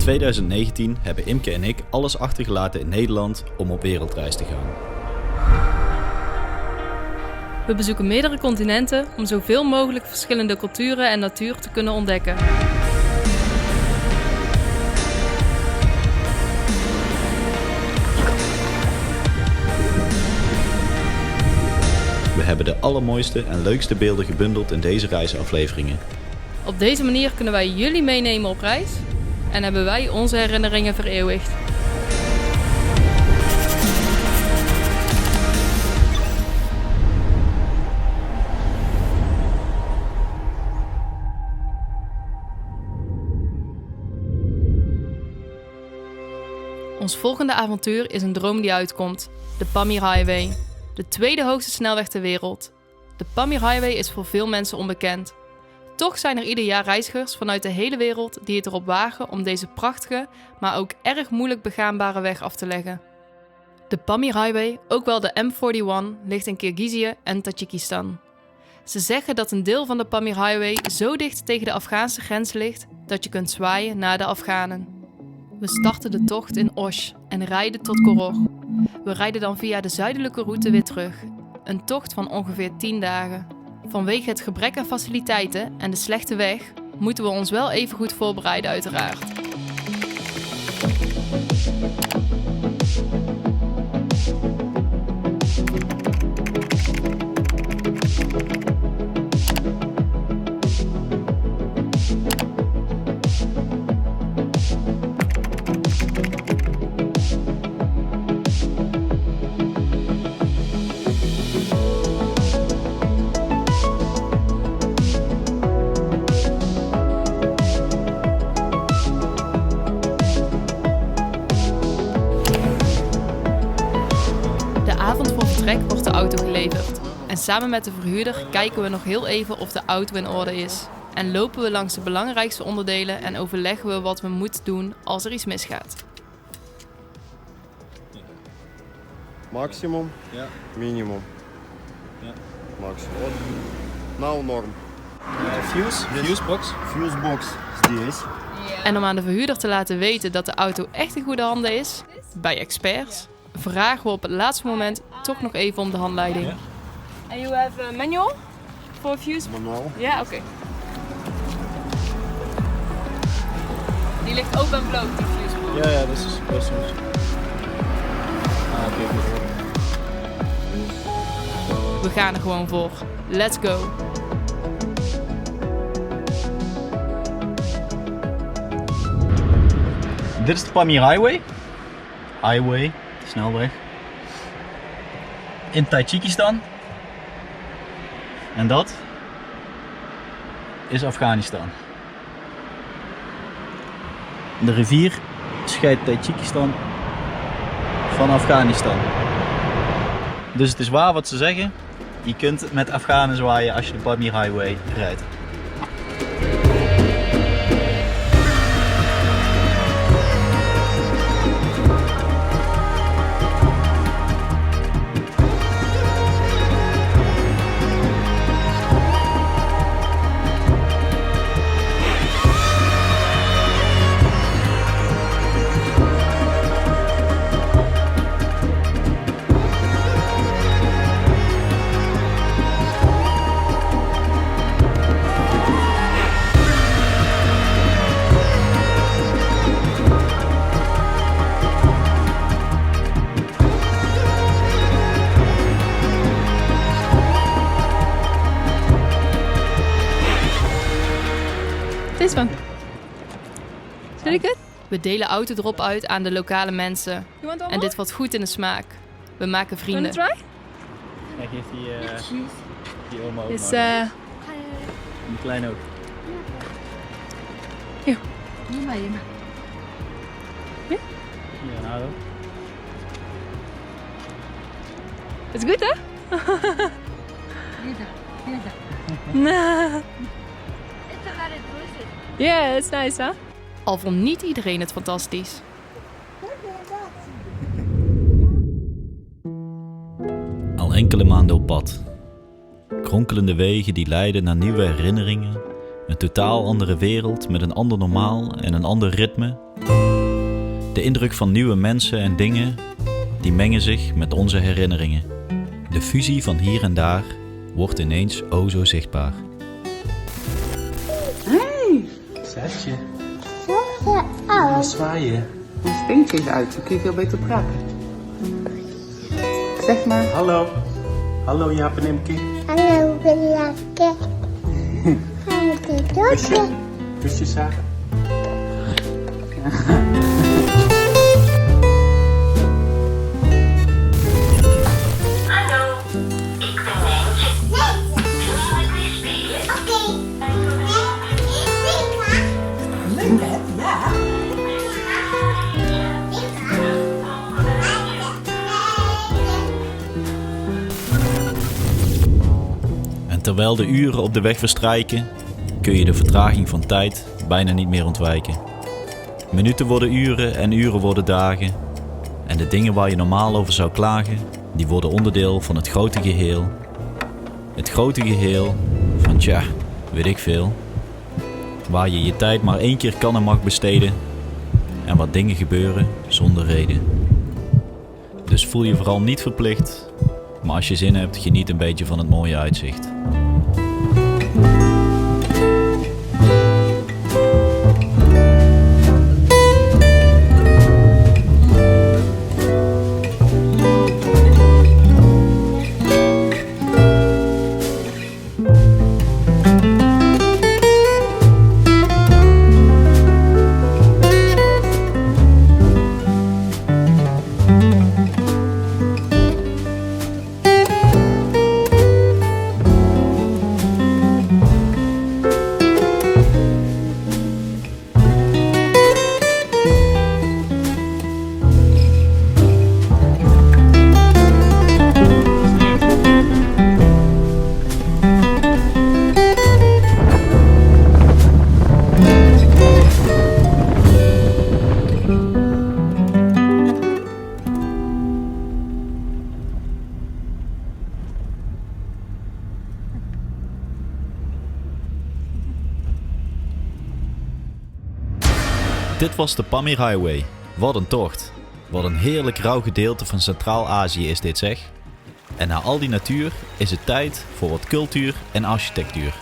2019 hebben Imke en ik alles achtergelaten in Nederland om op wereldreis te gaan. We bezoeken meerdere continenten om zoveel mogelijk verschillende culturen en natuur te kunnen ontdekken. We hebben de allermooiste en leukste beelden gebundeld in deze reisafleveringen. Op deze manier kunnen wij jullie meenemen op reis en hebben wij onze herinneringen vereeuwigd. Ons volgende avontuur is een droom die uitkomt: de Pamir Highway, de tweede hoogste snelweg ter wereld. De Pamir Highway is voor veel mensen onbekend. Toch zijn er ieder jaar reizigers vanuit de hele wereld die het erop wagen om deze prachtige, maar ook erg moeilijk begaanbare weg af te leggen. De Pamir Highway, ook wel de M41, ligt in Kirgizië en Tajikistan. Ze zeggen dat een deel van de Pamir Highway zo dicht tegen de Afghaanse grens ligt dat je kunt zwaaien naar de Afghanen. We starten de tocht in Osh en rijden tot Koror. We rijden dan via de zuidelijke route weer terug. Een tocht van ongeveer 10 dagen. Vanwege het gebrek aan faciliteiten en de slechte weg moeten we ons wel even goed voorbereiden uiteraard. Wordt de auto geleverd en samen met de verhuurder kijken we nog heel even of de auto in orde is. En lopen we langs de belangrijkste onderdelen en overleggen we wat we moeten doen als er iets misgaat. Maximum, Ja. minimum, Ja. maximum. Nou norm. Fusebox. Fusebox здесь. En om aan de verhuurder te laten weten dat de auto echt in goede handen is, bij experts, vragen we op het laatste moment toch nog even om de handleiding. Ja. And you have a manual for fuse? Manual. Ja, oké. Die ligt open en bloot, die fusebox. Ja, dat is best goed. Oké. We gaan er gewoon voor. Let's go! Dit is de Pamir Highway. Snelweg. In Tajikistan. En dat is Afghanistan. De rivier scheidt Tajikistan van Afghanistan. Dus het is waar wat ze zeggen. Je kunt met Afghanen zwaaien als je de Pamir Highway rijdt. This one. Is really good? We delen autodrop uit aan de lokale mensen. En dit valt goed in de smaak. We maken vrienden. Try? Kijk, heeft die oma ook It's maar. Die kleine ook. Hier. Ja, nou ook. it's good, huh? Yeah, it's nice, huh? Al vond niet iedereen het fantastisch. Al enkele maanden op pad. Kronkelende wegen die leiden naar nieuwe herinneringen. Een totaal andere wereld met een ander normaal en een ander ritme De indruk van nieuwe mensen en dingen, die mengen zich met onze herinneringen. De fusie van hier en daar wordt ineens o zo zichtbaar. Zesje. Zwaaien. Mijn steentje is uit, dan kun je veel beter praten. Zeg maar. Hallo. Hallo Jaap en Imke. Hallo, Williamke. Gaan we dit doen? Kusje Sarah. Hallo, ik ben Mijntje. Zullen we weer spelen? En terwijl de uren op de weg verstrijken, kun je de vertraging van tijd bijna niet meer ontwijken. Minuten worden uren en uren worden dagen. En de dingen waar je normaal over zou klagen, die worden onderdeel van het grote geheel. Het grote geheel van tja, weet ik veel. Waar je je tijd maar 1 keer kan en mag besteden. En waar dingen gebeuren zonder reden. Dus voel je vooral niet verplicht. Maar als je zin hebt, geniet een beetje van het mooie uitzicht. Dit was de Pamir Highway. Wat een tocht. Wat een heerlijk rauw gedeelte van Centraal-Azië is dit zeg. En na al die natuur is het tijd voor wat cultuur en architectuur.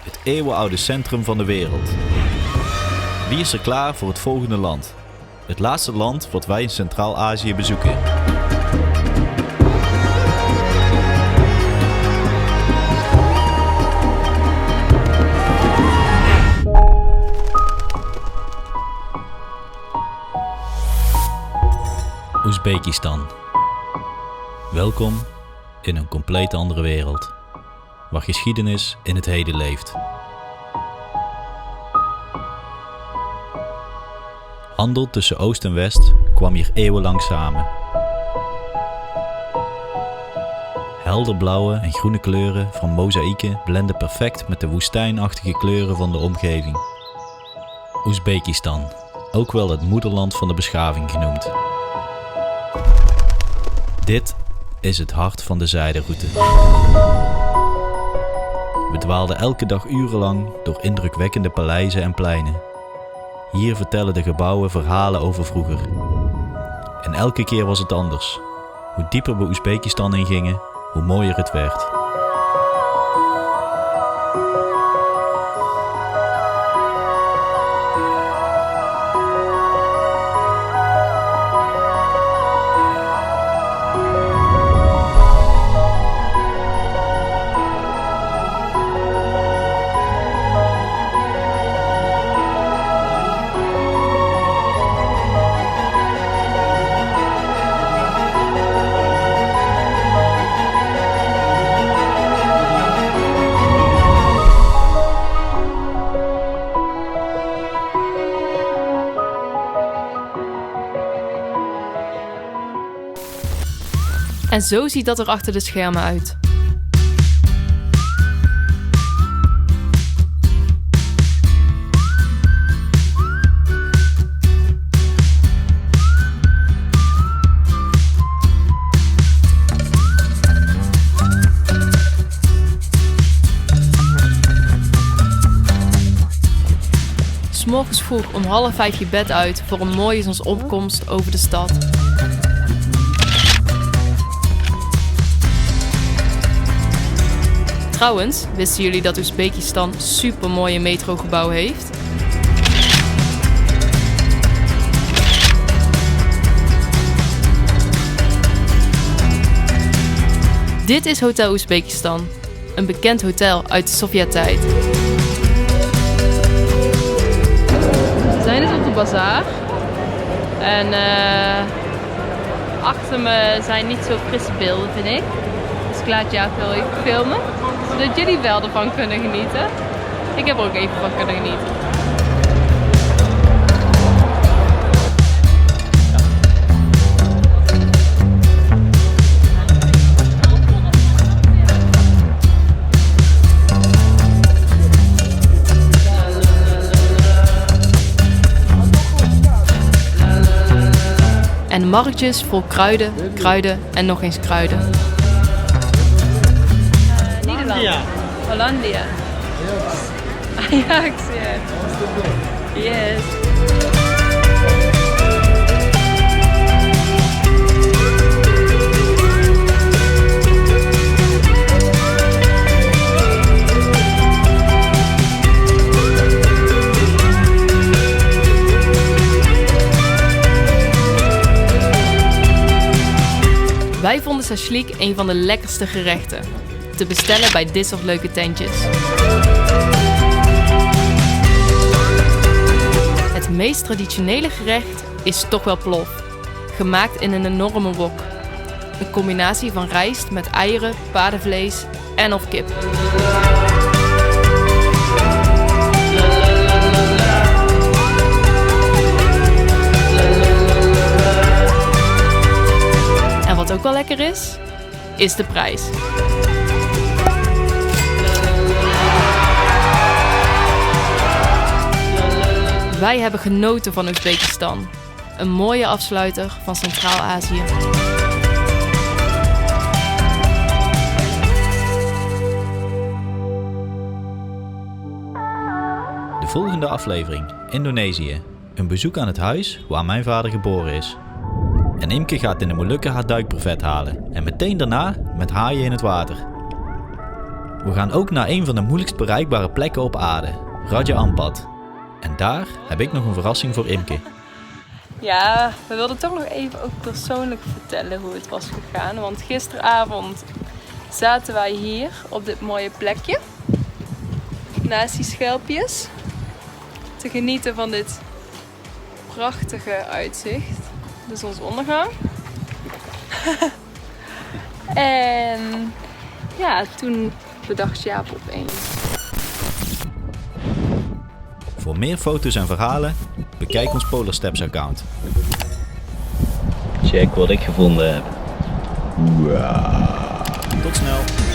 Het eeuwenoude centrum van de wereld. Wie is er klaar voor het volgende land? Het laatste land wat wij in Centraal-Azië bezoeken. Oezbekistan. Welkom in een compleet andere wereld, waar geschiedenis in het heden leeft. Handel tussen Oost en West kwam hier eeuwenlang samen. Helderblauwe en groene kleuren van mozaïeken blenden perfect met de woestijnachtige kleuren van de omgeving. Oezbekistan, ook wel het moederland van de beschaving genoemd. Dit is het hart van de zijderoute. We dwaalden elke dag urenlang door indrukwekkende paleizen en pleinen. Hier vertellen de gebouwen verhalen over vroeger. En elke keer was het anders. Hoe dieper we Oezbekistan ingingen, hoe mooier het werd. En zo ziet dat er achter de schermen uit. morgens vroeg om 4:30 je bed uit voor een mooie zonsopkomst over de stad. Trouwens, wisten jullie dat Oezbekistan super mooie metrogebouwen heeft? Dit is Hotel Oezbekistan, een bekend hotel uit de Sovjet-tijd. We zijn dus op de bazaar en achter me zijn niet zo frisse beelden, vind ik. Dus ik laat jou veel even filmen, zodat jullie wel ervan kunnen genieten. Ik heb er ook even van kunnen genieten. En marktjes vol kruiden, kruiden en nog eens kruiden. Nederland. Hollandia. Ajax, ja. Yes. Wij vonden shashlik een van de lekkerste gerechten. Te bestellen bij dit soort leuke tentjes. Het meest traditionele gerecht is toch wel plof. Gemaakt in een enorme wok. Een combinatie van rijst met eieren, paardenvlees en of kip. En wat ook wel lekker is de prijs. Wij hebben genoten van Oezbekistan. Een mooie afsluiter van Centraal-Azië. De volgende aflevering, Indonesië. Een bezoek aan het huis waar mijn vader geboren is. En Imke gaat in de Molukken haar duikbrevet halen en meteen daarna met haaien in het water. We gaan ook naar een van de moeilijkst bereikbare plekken op aarde, Raja Ampat. En daar heb ik nog een verrassing voor Imke. Ja, we wilden toch nog even ook persoonlijk vertellen hoe het was gegaan. Want gisteravond zaten wij hier op dit mooie plekje. Naast die schelpjes. Te genieten van dit prachtige uitzicht. De zonsondergang. En ja, toen bedacht Jaap opeens. Voor meer foto's en verhalen, bekijk ons Polar Steps account. Check wat ik gevonden heb. Tot snel!